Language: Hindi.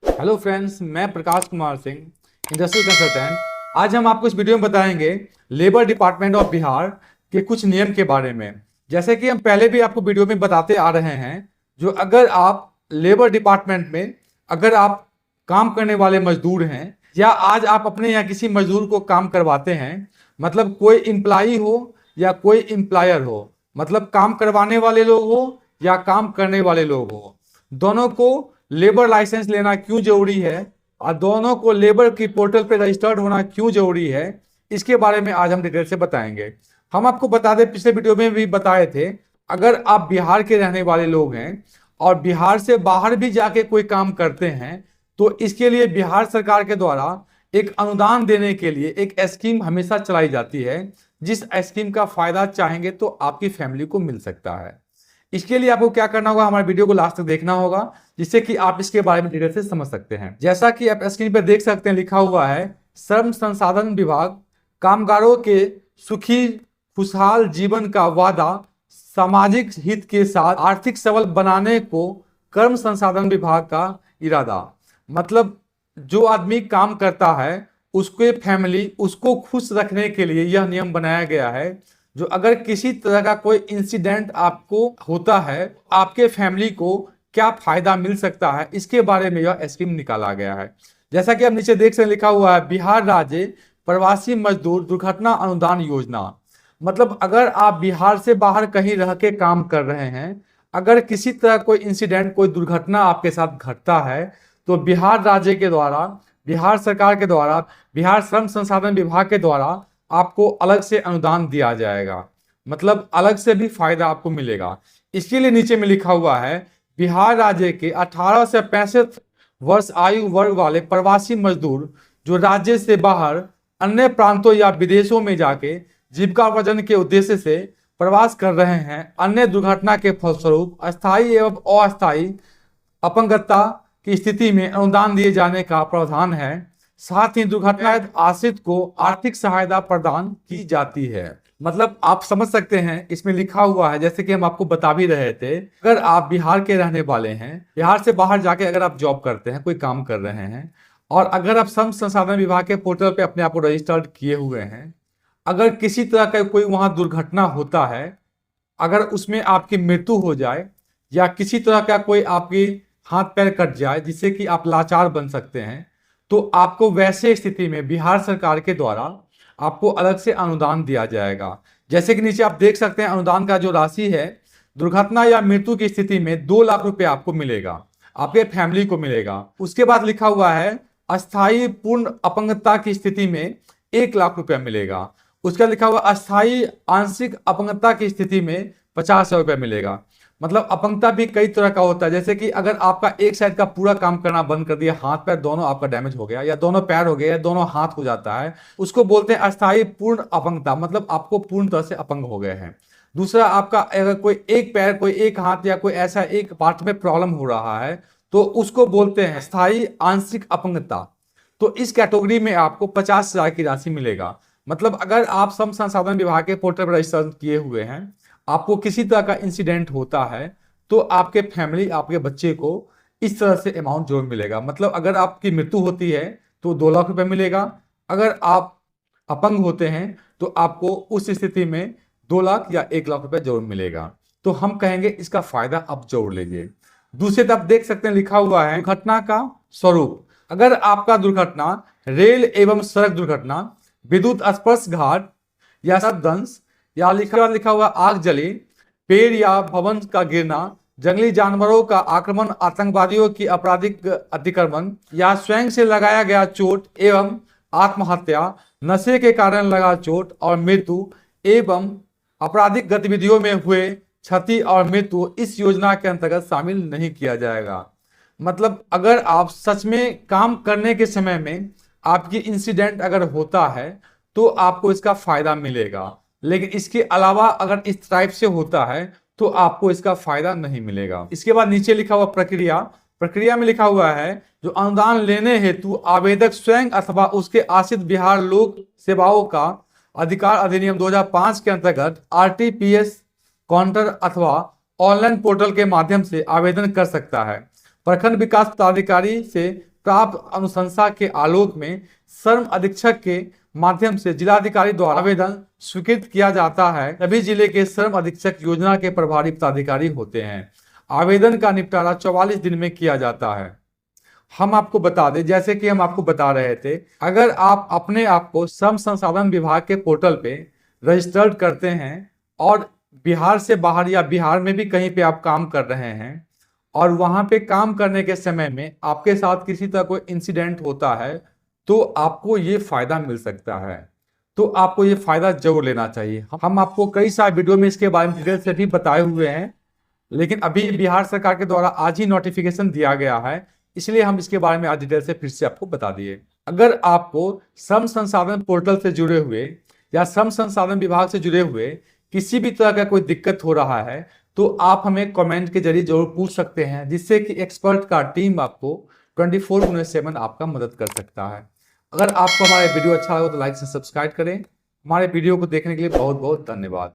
हेलो फ्रेंड्स, मैं प्रकाश कुमार सिंह, इंडस्ट्रियल कंसल्टेंट। आज हम आपको इस वीडियो में बताएंगे लेबर डिपार्टमेंट ऑफ बिहार के कुछ नियम के बारे में। जैसे कि हम पहले भी आपको वीडियो में बताते आ रहे हैं, जो अगर आप लेबर डिपार्टमेंट में अगर आप काम करने वाले मजदूर हैं या आज आप अपने यहाँ किसी मजदूर को काम करवाते हैं, मतलब कोई एम्प्लॉई हो या कोई एम्प्लॉयर हो, मतलब काम करवाने वाले लोग हो या काम करने वाले लोग हो, दोनों को लेबर लाइसेंस लेना क्यों जरूरी है और दोनों को लेबर की पोर्टल पे रजिस्टर्ड होना क्यों जरूरी है, इसके बारे में आज हम डिटेल से बताएंगे। हम आपको बता दें, पिछले वीडियो में भी बताए थे, अगर आप बिहार के रहने वाले लोग हैं और बिहार से बाहर भी जाके कोई काम करते हैं तो इसके लिए बिहार सरकार के द्वारा एक अनुदान देने के लिए एक स्कीम हमेशा चलाई जाती है, जिस स्कीम का फायदा चाहेंगे तो आपकी फैमिली को मिल सकता है। इसके लिए आपको क्या करना होगा, हमारे वीडियो को लास्ट तक देखना होगा, जिससे कि आप इसके बारे में डिटेल से समझ सकते हैं। जैसा कि आप स्क्रीन पर देख सकते हैं, लिखा हुआ है श्रम संसाधन विभाग कामगारों के सुखी खुशहाल जीवन का वादा, सामाजिक हित के साथ आर्थिक सबल बनाने को कर्म संसाधन विभाग का इरादा। मतलब जो आदमी काम करता है उसके फैमिली उसको खुश रखने के लिए यह नियम बनाया गया है, जो अगर किसी तरह का कोई इंसिडेंट आपको होता है, आपके फैमिली को क्या फायदा मिल सकता है, इसके बारे में यह स्कीम निकाला गया है। जैसा कि आप नीचे देख सकते, लिखा हुआ है बिहार राज्य प्रवासी मजदूर दुर्घटना अनुदान योजना। मतलब अगर आप बिहार से बाहर कहीं रह के काम कर रहे हैं, अगर किसी तरह कोई इंसिडेंट कोई दुर्घटना आपके साथ घटता है तो बिहार राज्य के द्वारा, बिहार सरकार के द्वारा, बिहार श्रम संसाधन विभाग के द्वारा आपको अलग से अनुदान दिया जाएगा, मतलब अलग से भी फायदा आपको मिलेगा। इसके लिए नीचे में लिखा हुआ है बिहार राज्य के 18 से 65 वर्ष आयु वर्ग वाले प्रवासी मजदूर जो राज्य से बाहर अन्य प्रांतों या विदेशों में जाके जीविकार्जन के उद्देश्य से प्रवास कर रहे हैं, अन्य दुर्घटना के फलस्वरूप अस्थायी एवं अस्थायी अपंगता की स्थिति में अनुदान दिए जाने का प्रावधान है। साथ ही दुर्घटना आश्रित को आर्थिक सहायता प्रदान की जाती है। मतलब आप समझ सकते हैं, इसमें लिखा हुआ है, जैसे कि हम आपको बता भी रहे थे, अगर आप बिहार के रहने वाले हैं, बिहार से बाहर जाके अगर आप जॉब करते हैं, कोई काम कर रहे हैं, और अगर आप श्रम संसाधन विभाग के पोर्टल पे अपने आप को रजिस्टर्ड किए हुए हैं, अगर किसी तरह का कोई वहां दुर्घटना होता है, अगर उसमें आपकी मृत्यु हो जाए या किसी तरह का कोई आपकी हाथ पैर कट जाए जिससे कि आप लाचार बन सकते हैं, तो आपको वैसे स्थिति में बिहार सरकार के द्वारा आपको अलग से अनुदान दिया जाएगा। जैसे कि नीचे आप देख सकते हैं, अनुदान का जो राशि है, दुर्घटना या मृत्यु की स्थिति में 2 लाख रुपए आपको मिलेगा, आपके फैमिली को मिलेगा। उसके बाद लिखा हुआ है अस्थायी पूर्ण अपंगता की स्थिति में 1 लाख रुपया मिलेगा। उसका लिखा हुआ अस्थायी आंशिक अपंगता की स्थिति में 50,000 रुपया मिलेगा। मतलब अपंगता भी कई तरह का होता है, जैसे कि अगर आपका एक साइड का पूरा काम करना बंद कर दिया, हाथ पैर दोनों आपका डैमेज हो गया या दोनों पैर हो गया या दोनों हाथ हो जाता है, उसको बोलते हैं अस्थायी पूर्ण अपंगता, मतलब आपको पूर्ण तरह से अपंग हो गए हैं। दूसरा, आपका अगर कोई एक पैर, कोई एक हाथ या कोई ऐसा एक पार्ट में प्रॉब्लम हो रहा है तो उसको बोलते हैं स्थायी आंशिक अपंगता। तो इस कैटेगरी में आपको 50,000 की राशि मिलेगा। मतलब अगर आप श्रम संसाधन विभाग के पोर्टल पर रजिस्टर किए हुए हैं, आपको किसी तरह का इंसिडेंट होता है तो आपके फैमिली, आपके बच्चे को इस तरह से अमाउंट जरूर मिलेगा। मतलब अगर आपकी मृत्यु होती है तो 2 लाख रुपए मिलेगा, अगर आप अपंग होते हैं तो आपको उस स्थिति में 2 लाख या 1 लाख रुपए जरूर मिलेगा। तो हम कहेंगे इसका फायदा आप जरूर लीजिए। दूसरे तरफ देख सकते हैं, लिखा हुआ है दुर्घटना का स्वरूप। अगर आपका दुर्घटना रेल एवं सड़क दुर्घटना, विद्युत स्पर्शघात या शवदंश, या लिखा हुआ आग जली, पेड़ या भवन का गिरना, जंगली जानवरों का आक्रमण, आतंकवादियों की आपराधिक अतिक्रमण या स्वयं से लगाया गया चोट एवं आत्महत्या, नशे के कारण लगा चोट और मृत्यु एवं आपराधिक गतिविधियों में हुए क्षति और मृत्यु इस योजना के अंतर्गत शामिल नहीं किया जाएगा। मतलब अगर आप सच में काम करने के समय में आपकी इंसिडेंट अगर होता है तो आपको इसका फायदा मिलेगा, लेकिन इसके अलावा अगर इस टाइप से होता है तो आपको इसका फायदा नहीं मिलेगा। इसके बाद नीचे लिखा हुआ प्रक्रिया में लिखा हुआ है जो अनुदान लेने हेतु आवेदक स्वयं अथवा उसके आश्रित बिहार लोक सेवाओं का अधिकार अधिनियम 2005 के अंतर्गत RTPS काउंटर अथवा ऑनलाइन पोर्टल के माध्यम से आवेदन कर सकता है। प्रखंड विकास पदाधिकारी से प्राप्त अनुशंसा के आलोक में श्रम अधीक्षक के माध्यम से जिलाधिकारी द्वारा आवेदन स्वीकृत किया जाता है। सभी जिले के श्रम अधीक्षक योजना के प्रभारी पदाधिकारी होते हैं। आवेदन का निपटारा 44 दिन में किया जाता है। हम आपको बता दें, जैसे कि हम आपको बता रहे थे, अगर आप अपने आप को श्रम संसाधन विभाग के पोर्टल पे रजिस्टर्ड करते हैं और बिहार से बाहर या बिहार में भी कहीं पे आप काम कर रहे हैं और वहां पे काम करने के समय में आपके साथ किसी तरह कोई इंसिडेंट होता है, तो आपको ये फायदा मिल सकता है। तो आपको ये फायदा जरूर लेना चाहिए। हम आपको कई सारे वीडियो में इसके बारे में डिटेल से भी बताए हुए हैं, लेकिन अभी बिहार सरकार के द्वारा आज ही नोटिफिकेशन दिया गया है, इसलिए हम इसके बारे में आज डिटेल से फिर से आपको बता दिए। अगर आपको श्रम संसाधन पोर्टल से जुड़े हुए या श्रम संसाधन विभाग से जुड़े हुए किसी भी तरह का कोई दिक्कत हो रहा है, तो आप हमें कमेंट के जरिए जरूर पूछ सकते हैं, जिससे कि एक्सपर्ट का टीम आपको 24/7 आपका मदद कर सकता है। अगर आपको हमारे वीडियो अच्छा लगा तो लाइक से सब्सक्राइब करें। हमारे वीडियो को देखने के लिए बहुत बहुत धन्यवाद।